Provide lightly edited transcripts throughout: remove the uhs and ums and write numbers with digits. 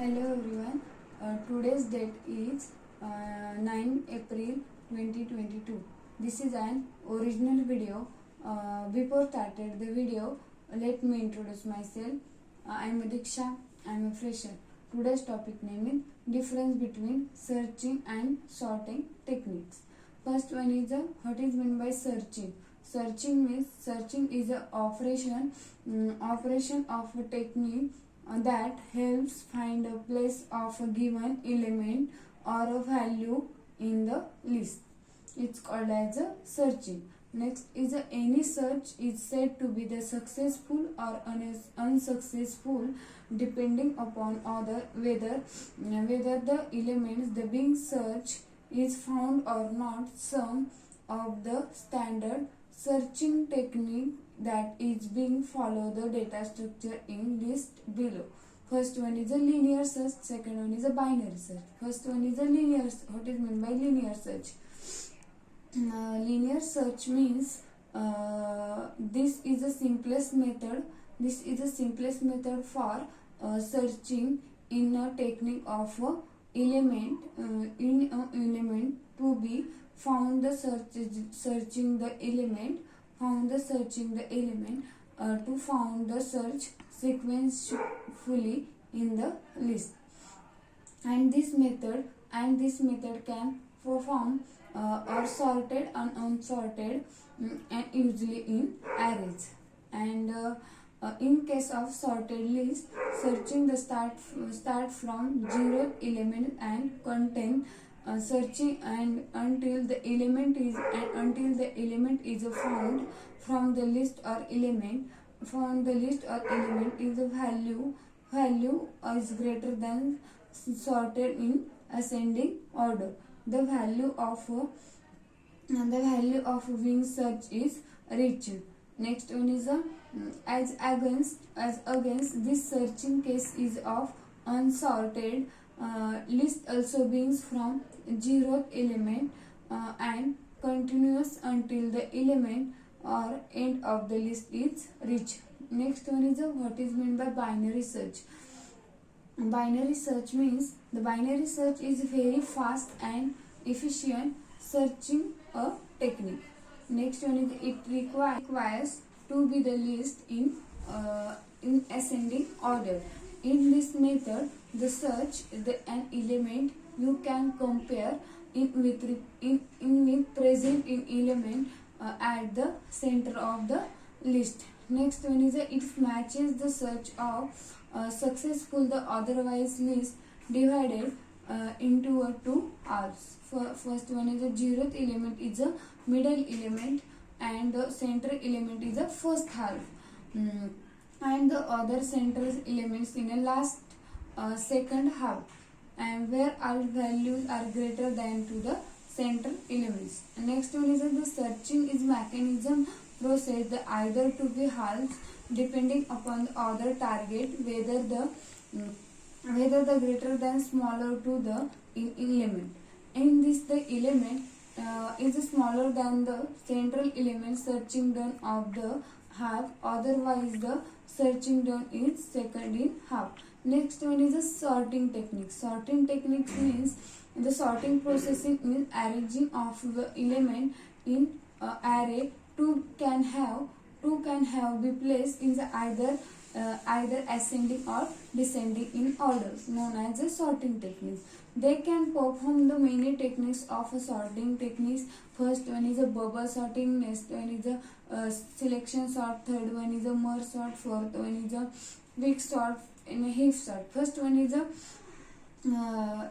Hello everyone. Today's date is 9 April 2022. This is an original video. Before started the video, let me introduce myself. I am Diksha. I am a fresher. Today's topic name is difference between searching and sorting techniques. First one is what is meant by searching. Searching is a operation of a technique that helps find a place of a given element or a value in the list. It's called as a searching. Next is any search is said to be the successful or unsuccessful depending upon whether the elements the being searched is found or not. Some of the standard searching technique that is being followed the data structure in list below. First one is a linear search, second one is a binary search. First one is a linear. What is meant by linear search? Linear search means this is the simplest method. This is the simplest method for searching in a technique of element to be found. The searching the element to found the search sequentially in the list, and this method can perform or sorted and unsorted and usually in arrays. And in case of sorted list, searching the start from 0th element and content searching and until the element is found from the list or element if the value is greater than sorted in ascending order. The value of being search is reached. Next one is as against this searching case is of unsorted list also beings from 0th element and continuous until the element or end of the list is reached. Next one is what is meant by binary search. Binary search means the binary search is very fast and efficient searching a technique. Next one is it requires to be the list in ascending order. In this method, the search an element you can compare with present in element at the center of the list. Next one is it matches the search of successful the otherwise list divided into two halves. First one is the 0th element is a middle element and the center element is the first half. And the other central elements in a last second half, and where all values are greater than to the central elements. Next one is the searching is mechanism process the either to be halves depending upon the other target whether the greater than smaller to the element. In this the element is smaller than the central element, searching done of the half, otherwise the searching done is second in half. Next one is the sorting technique. Sorting technique means the sorting processing means arranging of the element in array. Two can have be placed in the either ascending or descending in order, known as a sorting technique. They can perform the many techniques of a sorting techniques. First one is a bubble sorting, next one is a selection sort, third one is a merge sort, fourth one is a weak sort and a heap sort. First one is a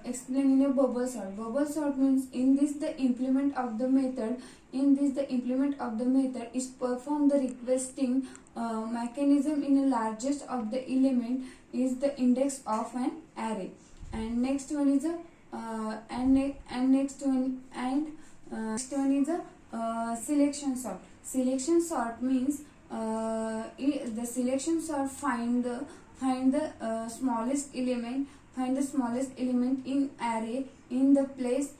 explain in a bubble sort. Bubble sort means in this the implement of the method is perform the requesting mechanism in a largest of the element is the index of an array. And next one is a selection sort. Selection sort means the selection sort find the smallest element in array in the place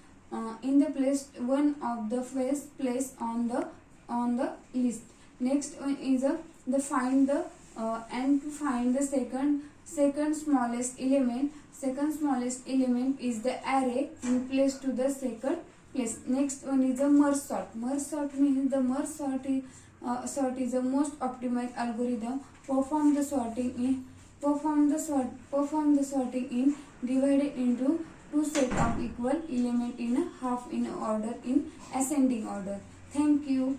one of the first place on the list. Next one is the find the and to find the second second smallest element. Second smallest element is the array in place to the second place. Next one is the merge sort. Merge sort means the merge sort is the most optimized algorithm. Perform the sorting in divided into two set of equal element in half in order in ascending order. Thank you.